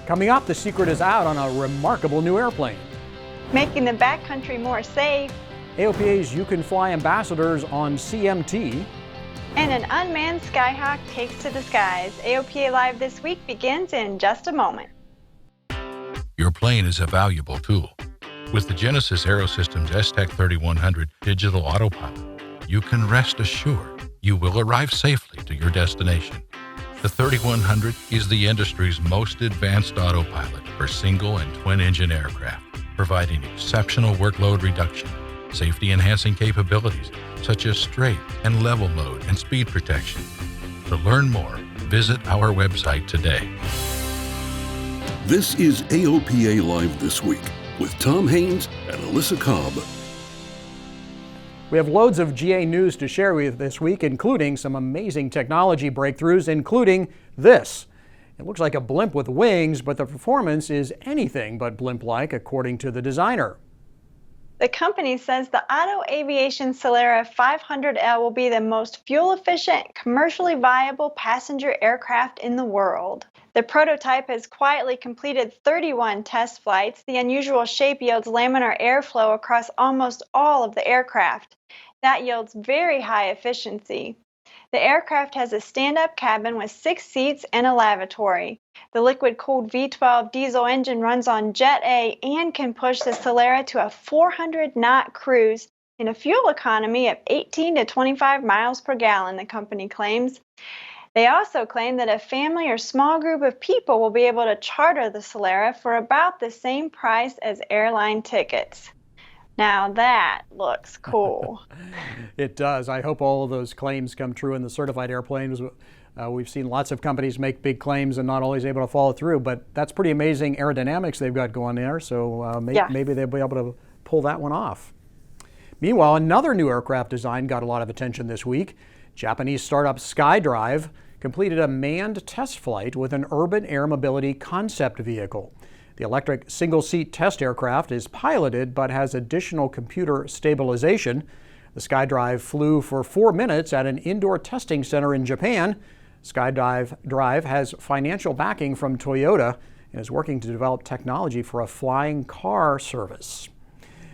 Coming up, the secret is out on a remarkable new airplane. Making the backcountry more safe. AOPA's You Can Fly ambassadors on CMT. And an unmanned Skyhawk takes to the skies. AOPA Live this week begins in just a moment. Your plane is a valuable tool. With the Genesis Aerosystems S-Tech 3100 digital autopilot, you can rest assured you will arrive safely to your destination. The 3100 is the industry's most advanced autopilot for single and twin-engine aircraft, providing exceptional workload reduction, safety-enhancing capabilities such as straight and level mode and speed protection. To learn more, visit our website today. This is AOPA Live This Week with Tom Haynes and Alyssa Cobb. We have loads of GA news to share with you this week, including some amazing technology breakthroughs, including this. It looks like a blimp with wings, but the performance is anything but blimp-like, according to the designer. The company says the Otto Aviation Celera 500L will be the most fuel-efficient, commercially viable passenger aircraft in the world. The prototype has quietly completed 31 test flights. The unusual shape yields laminar airflow across almost all of the aircraft. That yields very high efficiency. The aircraft has a stand-up cabin with 6 seats and a lavatory. The liquid-cooled V12 diesel engine runs on Jet A and can push the Celera to a 400-knot cruise in a fuel economy of 18 to 25 miles per gallon, the company claims. They also claim that a family or small group of people will be able to charter the Celera for about the same price as airline tickets. Now that looks cool. It does. I hope all of those claims come true in the certified airplanes. We've seen lots of companies make big claims and not always able to follow through, but that's pretty amazing aerodynamics they've got going there, so maybe they'll be able to pull that one off. Meanwhile, another new aircraft design got a lot of attention this week. Japanese startup SkyDrive completed a manned test flight with an urban air mobility concept vehicle. The electric single-seat test aircraft is piloted but has additional computer stabilization. The SkyDrive flew for 4 minutes at an indoor testing center in Japan. SkyDrive has financial backing from Toyota and is working to develop technology for a flying car service.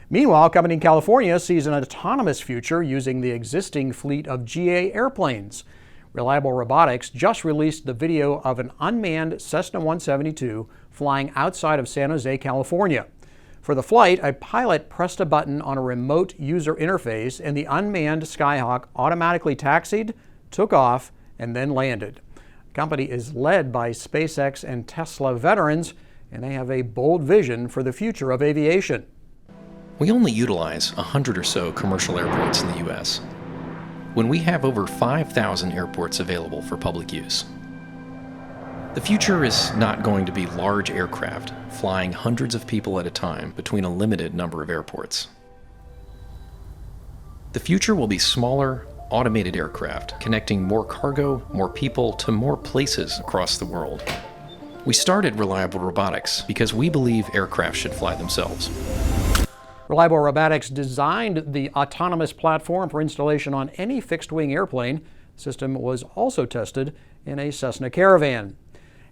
Meanwhile, a company in California sees an autonomous future using the existing fleet of GA airplanes. Reliable Robotics just released the video of an unmanned Cessna 172 flying outside of San Jose, California. For the flight, a pilot pressed a button on a remote user interface and the unmanned Skyhawk automatically taxied, took off, and then landed. The company is led by SpaceX and Tesla veterans, and they have a bold vision for the future of aviation. We only utilize 100 or so commercial airports in the U.S., when we have over 5,000 airports available for public use. The future is not going to be large aircraft flying hundreds of people at a time between a limited number of airports. The future will be smaller, automated aircraft connecting more cargo, more people to more places across the world. We started Reliable Robotics because we believe aircraft should fly themselves. Reliable Robotics designed the autonomous platform for installation on any fixed-wing airplane. The system was also tested in a Cessna Caravan.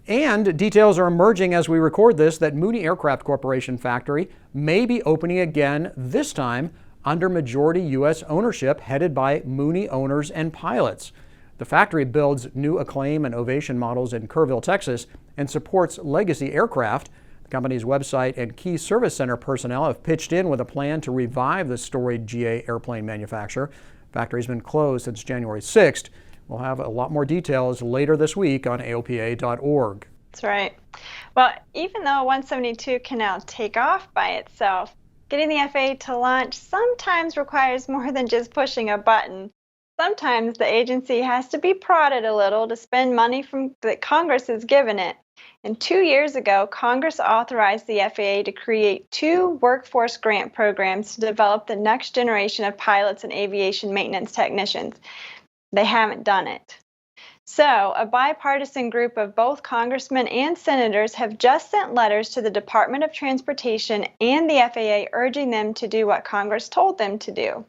And details are emerging as we record this that Mooney Aircraft Corporation factory may be opening again, this time under majority U.S. ownership headed by Mooney owners and pilots. The factory builds new Acclaim and Ovation models in Kerrville, Texas, and supports legacy aircraft. The company's website and key service center personnel have pitched in with a plan to revive the storied GA airplane manufacturer. The factory's been closed since January 6th. We'll have a lot more details later this week on AOPA.org. That's right. Well, even though 172 can now take off by itself, getting the FAA to launch sometimes requires more than just pushing a button. Sometimes the agency has to be prodded a little to spend money that Congress has given it. And 2 years ago, Congress authorized the FAA to create 2 workforce grant programs to develop the next generation of pilots and aviation maintenance technicians. They haven't done it. So, a bipartisan group of both congressmen and senators have just sent letters to the Department of Transportation and the FAA urging them to do what Congress told them to do.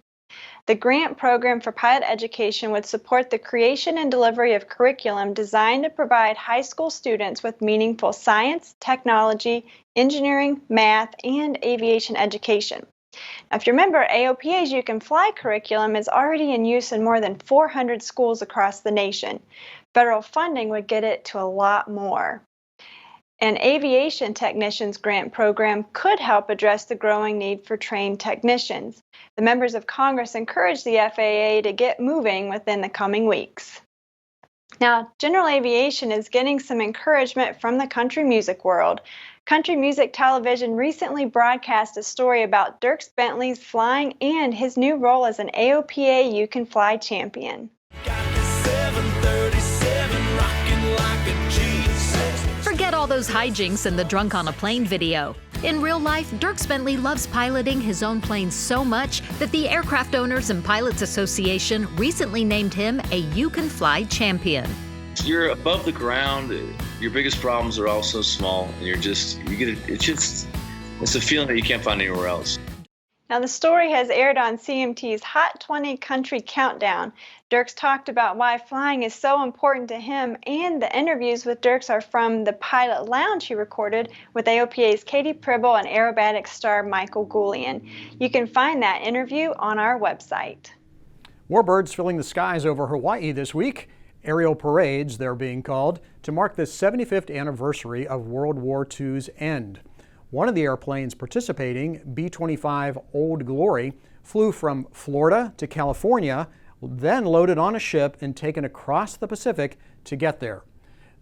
The grant program for pilot education would support the creation and delivery of curriculum designed to provide high school students with meaningful science, technology, engineering, math, and aviation education. Now, if you remember, AOPA's You Can Fly curriculum is already in use in more than 400 schools across the nation. Federal funding would get it to a lot more. An aviation technicians grant program could help address the growing need for trained technicians. The members of Congress encouraged the FAA to get moving within the coming weeks. Now, general aviation is getting some encouragement from the country music world. Country Music Television recently broadcast a story about Dierks Bentley's flying and his new role as an AOPA You Can Fly champion. Forget all those hijinks and the drunk on a plane video. In real life, Dierks Bentley loves piloting his own plane so much that the Aircraft Owners and Pilots Association recently named him a You Can Fly champion. You're above the ground, your biggest problems are all so small, and it's a feeling that you can't find anywhere else. Now, the story has aired on CMT's Hot 20 Country Countdown. Dierks talked about why flying is so important to him, and the interviews with Dierks are from the Pilot Lounge he recorded with AOPA's Katie Pribble and aerobatics star Michael Goulian. You can find that interview on our website. Warbirds filling the skies over Hawaii this week. Aerial parades, they're being called, to mark the 75th anniversary of World War II's end. One of the airplanes participating, B-25 Old Glory, flew from Florida to California, then loaded on a ship and taken across the Pacific to get there.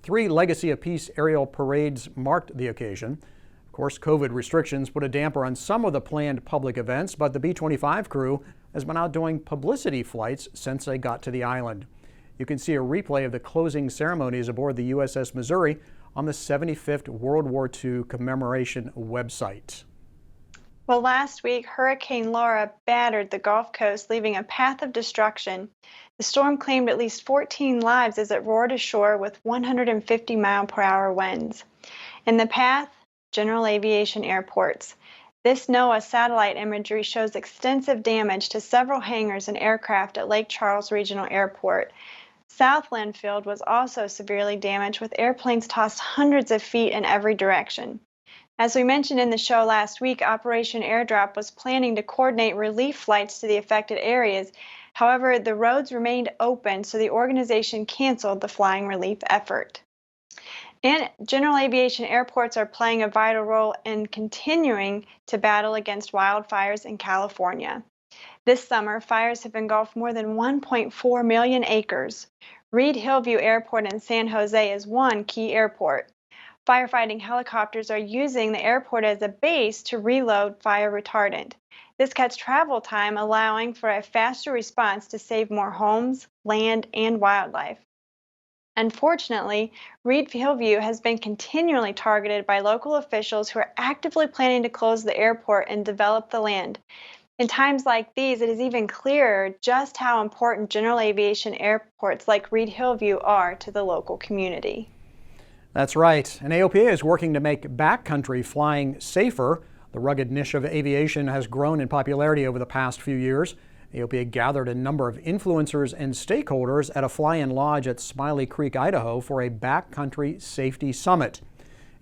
3 Legacy of Peace aerial parades marked the occasion. Of course, COVID restrictions put a damper on some of the planned public events, but the B-25 crew has been out doing publicity flights since they got to the island. You can see a replay of the closing ceremonies aboard the USS Missouri on the 75th World War II commemoration website. Well, last week, Hurricane Laura battered the Gulf Coast, leaving a path of destruction. The storm claimed at least 14 lives as it roared ashore with 150-mile-per-hour winds. In the path, general aviation airports. This NOAA satellite imagery shows extensive damage to several hangars and aircraft at Lake Charles Regional Airport. Southland Field was also severely damaged, with airplanes tossed hundreds of feet in every direction. As we mentioned in the show last week, Operation Airdrop was planning to coordinate relief flights to the affected areas. However, the roads remained open, so the organization canceled the flying relief effort. And general aviation airports are playing a vital role in continuing to battle against wildfires in California. This summer, fires have engulfed more than 1.4 million acres. Reed-Hillview Airport in San Jose is one key airport. Firefighting helicopters are using the airport as a base to reload fire retardant. This cuts travel time, allowing for a faster response to save more homes, land, and wildlife. Unfortunately, Reed-Hillview has been continually targeted by local officials who are actively planning to close the airport and develop the land. In times like these, it is even clearer just how important general aviation airports like Reed-Hillview are to the local community. That's right. And AOPA is working to make backcountry flying safer. The rugged niche of aviation has grown in popularity over the past few years. AOPA gathered a number of influencers and stakeholders at a fly-in lodge at Smiley Creek, Idaho for a backcountry safety summit.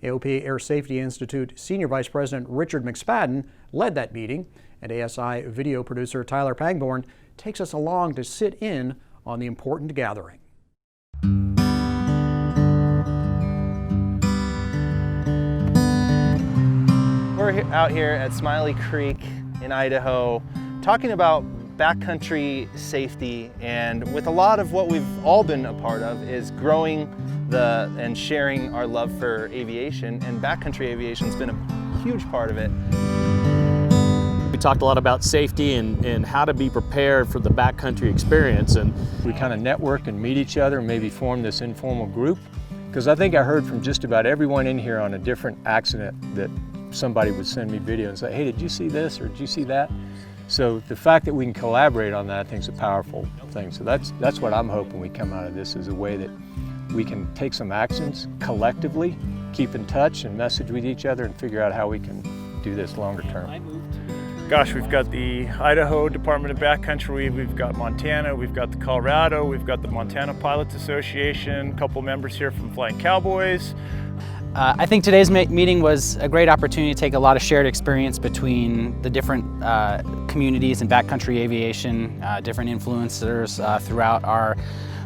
AOPA Air Safety Institute Senior Vice President Richard McSpadden led that meeting, and ASI video producer Tyler Pangborn takes us along to sit in on the important gathering. We're out here at Smiley Creek in Idaho talking about backcountry safety, and with a lot of what we've all been a part of is growing and sharing our love for aviation, and backcountry aviation's been a huge part of it. We talked a lot about safety and how to be prepared for the backcountry experience, and we kind of network and meet each other and maybe form this informal group, because I think I heard from just about everyone in here on a different accident that somebody would send me video and say, hey, did you see this or did you see that? So the fact that we can collaborate on that, I think, is a powerful thing. So that's what I'm hoping we come out of this, is a way that we can take some actions collectively, keep in touch and message with each other, and figure out how we can do this longer term. Gosh, we've got the Idaho Department of Backcountry, we've got Montana, we've got the Colorado, we've got the Montana Pilots Association, a couple members here from Flying Cowboys. I think today's meeting was a great opportunity to take a lot of shared experience between the different communities in backcountry aviation, different influencers throughout our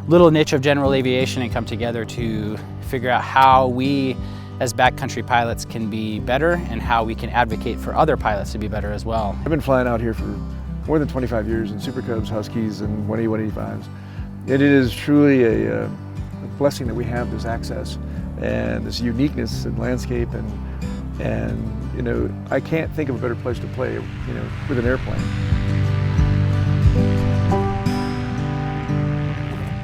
little niche of general aviation, and come together to figure out how we as backcountry pilots can be better and how we can advocate for other pilots to be better as well. I've been flying out here for more than 25 years in Super Cubs, Huskies, and 180-185s. It is truly a blessing that we have this access and this uniqueness and landscape, and you know, I can't think of a better place to play, you know, with an airplane.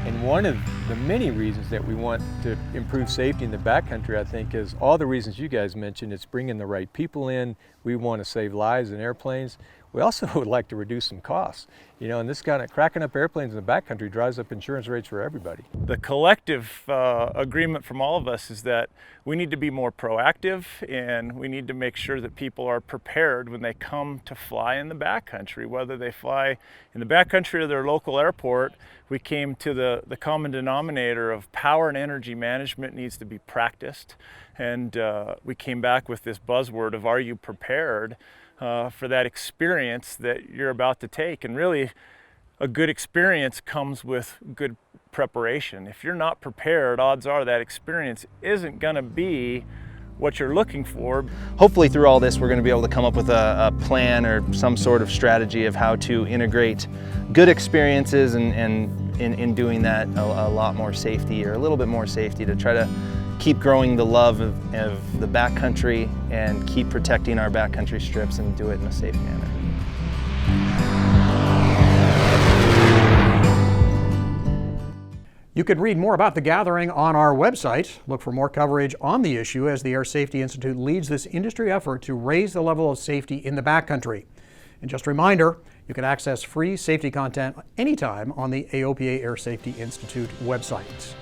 And one of the many reasons that we want to improve safety in the backcountry, I think, is all the reasons you guys mentioned. It's bringing the right people in. We want to save lives in airplanes. We also would like to reduce some costs. You know, and this kind of cracking up airplanes in the backcountry drives up insurance rates for everybody. The collective agreement from all of us is that we need to be more proactive, and we need to make sure that people are prepared when they come to fly in the backcountry. Whether they fly in the backcountry or their local airport, we came to the common denominator of power and energy management needs to be practiced. And we came back with this buzzword of, are you prepared for that experience that you're about to take? And really, a good experience comes with good preparation. If you're not prepared, odds are that experience isn't going to be what you're looking for. Hopefully through all this, we're going to be able to come up with a plan or some sort of strategy of how to integrate good experiences and in doing that a lot more safety, or a little bit more safety, to try to keep growing the love of the backcountry and keep protecting our backcountry strips, and do it in a safe manner. You can read more about the gathering on our website. Look for more coverage on the issue as the Air Safety Institute leads this industry effort to raise the level of safety in the backcountry. And just a reminder, you can access free safety content anytime on the AOPA Air Safety Institute website.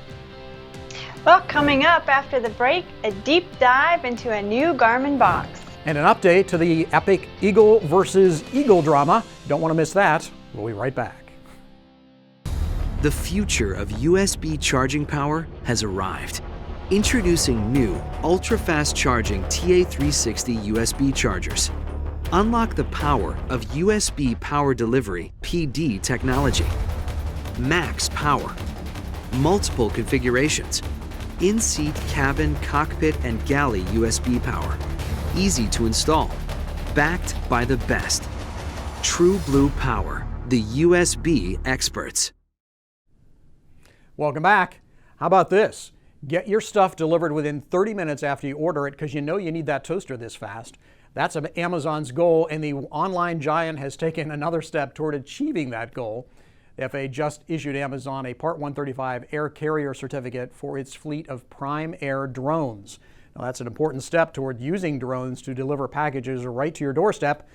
Well, coming up after the break, a deep dive into a new Garmin box. And an update to the epic Eagle versus Eagle drama. Don't want to miss that. We'll be right back. The future of USB charging power has arrived. Introducing new, ultra-fast charging TA360 USB chargers. Unlock the power of USB power delivery PD technology. Max power. Multiple configurations. In-seat, cabin, cockpit, and galley USB power. Easy to install. Backed by the best. True Blue Power, the USB experts. Welcome back. How about this? Get your stuff delivered within 30 minutes after you order it, because you know you need that toaster this fast. That's Amazon's goal, and the online giant has taken another step toward achieving that goal. The FAA just issued Amazon a Part 135 air carrier certificate for its fleet of Prime Air drones. Now, that's an important step toward using drones to deliver packages right to your doorstep.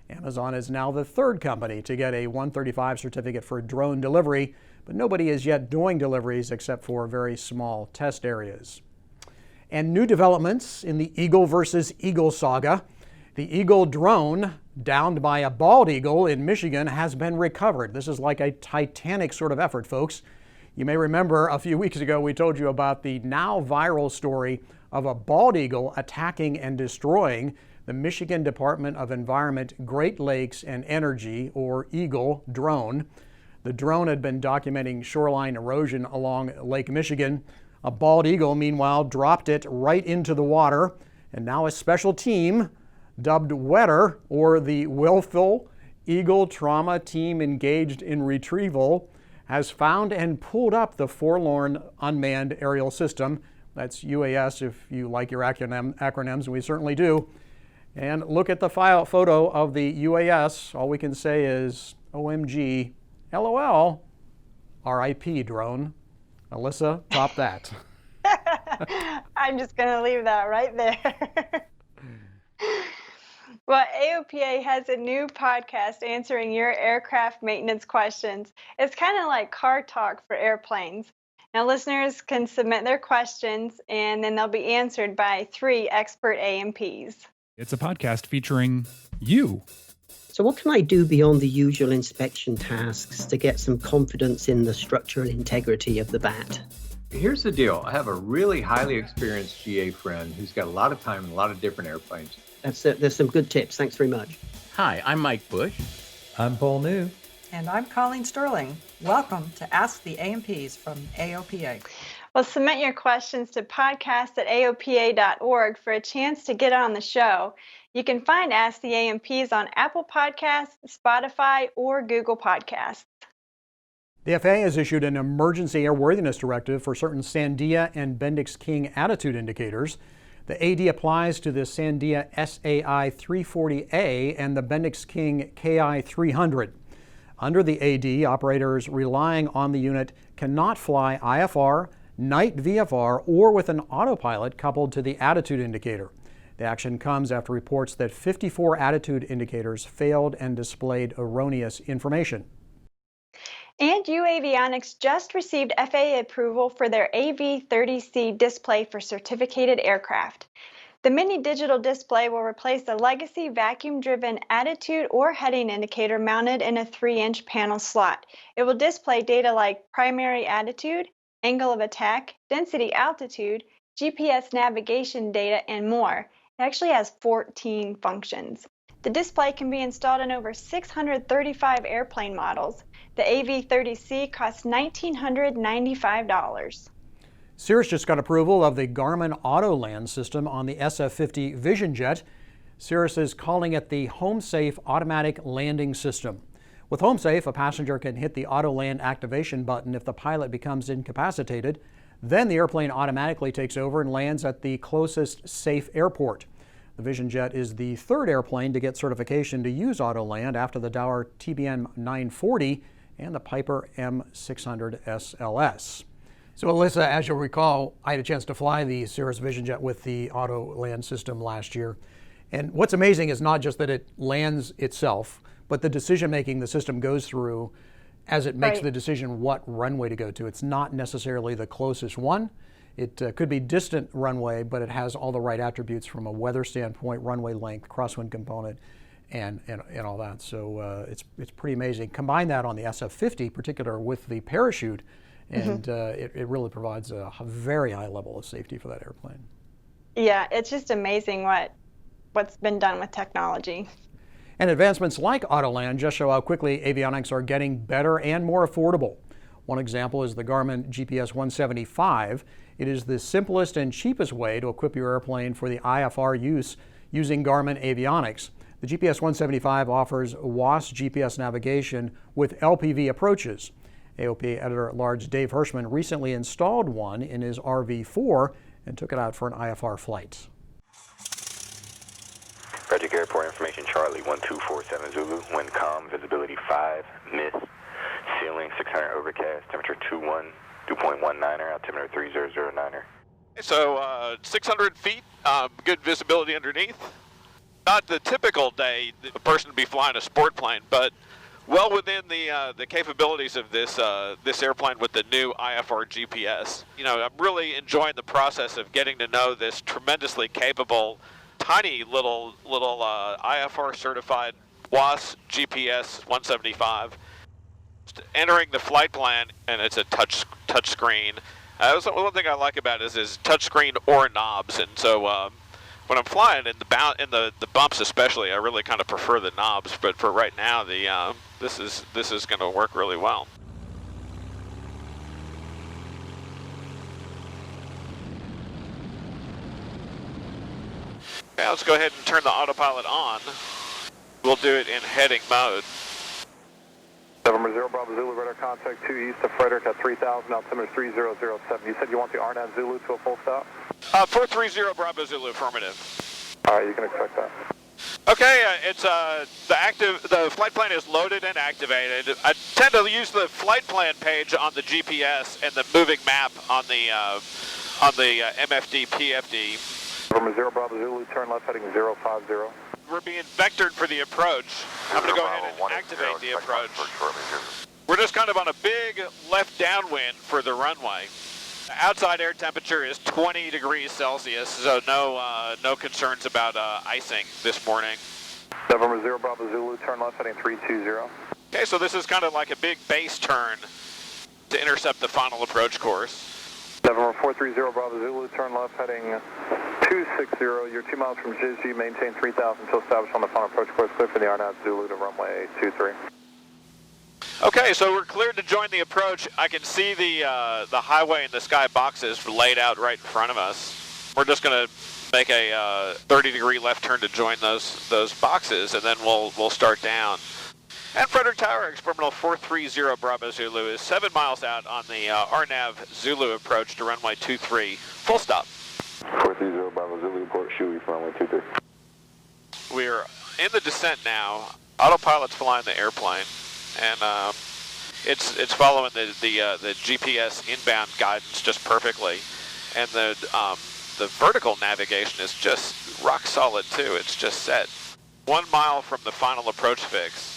Amazon is now the third company to get a 135 certificate for drone delivery, but nobody is yet doing deliveries except for very small test areas. And new developments in the Eagle versus Eagle saga. The Eagle drone, downed by a bald eagle in Michigan, has been recovered. This is like a Titanic sort of effort, folks. You may remember a few weeks ago we told you about the now viral story of a bald eagle attacking and destroying the Michigan Department of Environment, Great Lakes and Energy, or Eagle drone. The drone had been documenting shoreline erosion along Lake Michigan. A bald eagle, meanwhile, dropped it right into the water, and now a special team dubbed WWII, or the Willful Eagle Trauma Team engaged in retrieval, has found and pulled up the forlorn unmanned aerial system. That's UAS if you like your acronyms, and we certainly do. And look at the photo of the UAS. All we can say is OMG, LOL, RIP drone. Alyssa, top that. I'm just going to leave that right there. Well, AOPA has a new podcast answering your aircraft maintenance questions. It's kind of like car talk for airplanes. Now, listeners can submit their questions, and then they'll be answered by 3 expert AMPs. It's a podcast featuring you. So what can I do beyond the usual inspection tasks to get some confidence in the structural integrity of the bat? Here's the deal. I have a really highly experienced GA friend who's got a lot of time in a lot of different airplanes. There's some good tips. Thanks very much. Hi, I'm Mike Bush. I'm Paul New. And I'm Colleen Sterling. Welcome to Ask the AMPs from AOPA. Well, submit your questions to podcast@aopa.org for a chance to get on the show. You can find Ask the AMPs on Apple Podcasts, Spotify, or Google Podcasts. The FAA has issued an emergency airworthiness directive for certain Sandia and Bendix King attitude indicators. The AD applies to the Sandia SAI 340A and the Bendix King KI 300. Under the AD, operators relying on the unit cannot fly IFR, night VFR, or with an autopilot coupled to the attitude indicator. The action comes after reports that 54 attitude indicators failed and displayed erroneous information. And Avionics just received FAA approval for their AV30C display for certificated aircraft. The mini digital display will replace the legacy vacuum-driven attitude or heading indicator mounted in a 3-inch panel slot. It will display data like primary attitude, angle of attack, density altitude, GPS navigation data, and more. It actually has 14 functions. The display can be installed in over 635 airplane models. The AV30C costs $1,995. Cirrus just got approval of the Garmin Autoland system on the SF-50 Vision Jet. Cirrus is calling it the HomeSafe Automatic Landing System. With HomeSafe, a passenger can hit the Autoland activation button if the pilot becomes incapacitated. Then the airplane automatically takes over and lands at the closest safe airport. The Vision Jet is the third airplane to get certification to use Autoland after the Dower TBM 940 and the Piper M600 SLS. So Alyssa, as you'll recall, I had a chance to fly the Cirrus Vision Jet with the Autoland system last year. And what's amazing is not just that it lands itself, but the decision making the system goes through as it makes the decision what runway to go to. It's not necessarily the closest one. It could be distant runway, but it has all the right attributes from a weather standpoint, runway length, crosswind component, and all that. So it's pretty amazing. Combine that on the SF-50, particular with the parachute, and it really provides a very high level of safety for that airplane. Yeah, it's just amazing what's been done with technology. And advancements like Autoland just show how quickly avionics are getting better and more affordable. One example is the Garmin GPS 175. It is the simplest and cheapest way to equip your airplane for the IFR use using Garmin avionics. The GPS 175 offers WAAS GPS navigation with LPV approaches. AOPA Editor-at-Large Dave Hirschman recently installed one in his RV4 and took it out for an IFR flight. Project Airport Information Charlie 1247 Zulu, wind calm, visibility 5, mist, ceiling 600 overcast, temperature 2.19er, altimeter 3009er. So 600 feet, good visibility underneath. Not the typical day a person would be flying a sport plane, but well within the capabilities of this airplane with the new IFR GPS. You know, I'm really enjoying the process of getting to know this tremendously capable, tiny little IFR certified WAAS GPS 175. Entering the flight plan, and it's a touch screen. One thing I like about it is touch screen or knobs, and so when I'm flying in the bumps especially, I really kind of prefer the knobs. But for right now, this is going to work really well. Okay, let's go ahead and turn the autopilot on. We'll do it in heading mode. November 0 Bravo Zulu, radar contact 2 east of Frederick at 3000, altimeter 3007. You said you want the RNAV Zulu to a full stop? 430 Bravo Zulu, affirmative. All right, you can expect that. Okay, it's the flight plan is loaded and activated. I tend to use the flight plan page on the GPS and the moving map on the MFD PFD. November 0 Bravo Zulu, turn left heading 050. We're being vectored for the approach. I'm going to go ahead and activate the approach. We're just kind of on a big left downwind for the runway. The outside air temperature is 20 degrees Celsius, so no concerns about icing this morning. November 0 Bravo Zulu, turn left heading 320. Okay, so this is kind of like a big base turn to intercept the final approach course. November 430 Bravo Zulu, turn left heading 260. You're 2 miles from Jizji, maintain 3000 until established on the final approach course, clear for the RNAV Zulu to runway 23. Okay, so we're cleared to join the approach. I can see the highway and the sky boxes laid out right in front of us. We're just going to make a 30-degree left turn to join those boxes, and then we'll start down. And Frederick Tower, experimental 430 Bravo Zulu is 7 miles out on the RNAV Zulu approach to runway 23. Full stop. 430 Bravo Zulu, report Shui for runway 23. We're in the descent now. Autopilot's flying the airplane, and it's following the GPS inbound guidance just perfectly, and the vertical navigation is just rock solid too. It's just set. 1 mile from the final approach fix.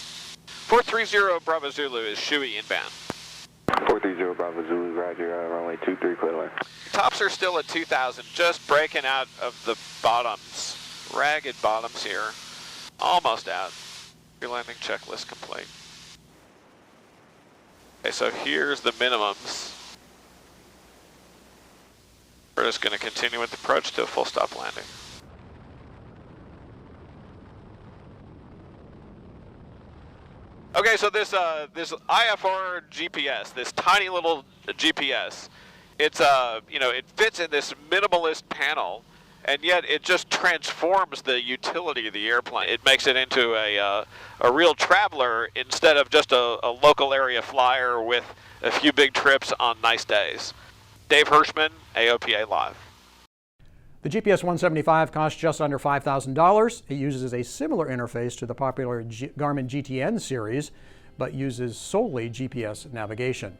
430 Bravo Zulu is Shui inbound. 430 Bravo Zulu, roger, runway 23, clear line. Tops are still at 2,000, just breaking out of the bottoms. Ragged bottoms here. Almost out. Your landing checklist complete. Okay, so here's the minimums. We're just going to continue with the approach to a full stop landing. Okay, so this IFR GPS, this tiny little GPS, it's it fits in this minimalist panel, and yet it just transforms the utility of the airplane. It makes it into a real traveler instead of just a local area flyer with a few big trips on nice days. Dave Hirschman, AOPA Live. The GPS 175 costs just under $5,000. It uses a similar interface to the popular Garmin GTN series, but uses solely GPS navigation.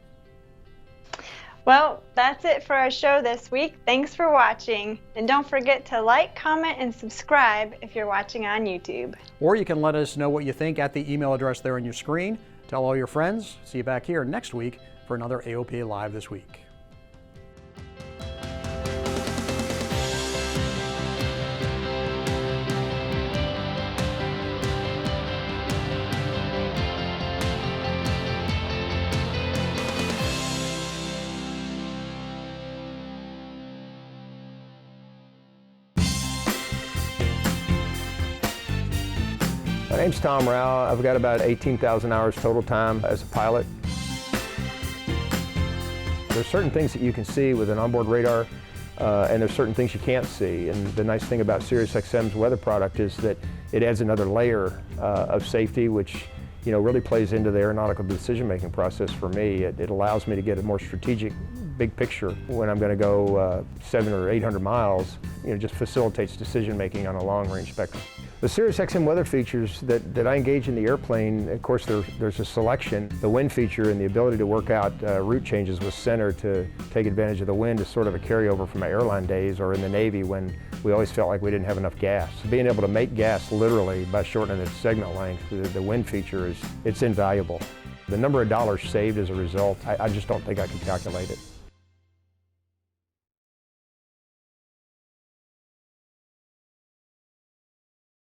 Well, that's it for our show this week. Thanks for watching. And don't forget to like, comment, and subscribe if you're watching on YouTube. Or you can let us know what you think at the email address there on your screen. Tell all your friends. See you back here next week for another AOPA Live This Week. My name's Tom Rao. I've got about 18,000 hours total time as a pilot. There's certain things that you can see with an onboard radar, and there's certain things you can't see. And the nice thing about SiriusXM's weather product is that it adds another layer of safety, which really plays into the aeronautical decision-making process for me. It allows me to get a more strategic, big picture when I'm going to go 700 or 800 miles. Just facilitates decision-making on a long-range spectrum. The SiriusXM weather features that I engage in the airplane, of course there's a selection. The wind feature and the ability to work out route changes with center to take advantage of the wind is sort of a carryover from my airline days or in the Navy when we always felt like we didn't have enough gas. So being able to make gas literally by shortening the segment length, the wind feature it's invaluable. The number of dollars saved as a result, I just don't think I can calculate it.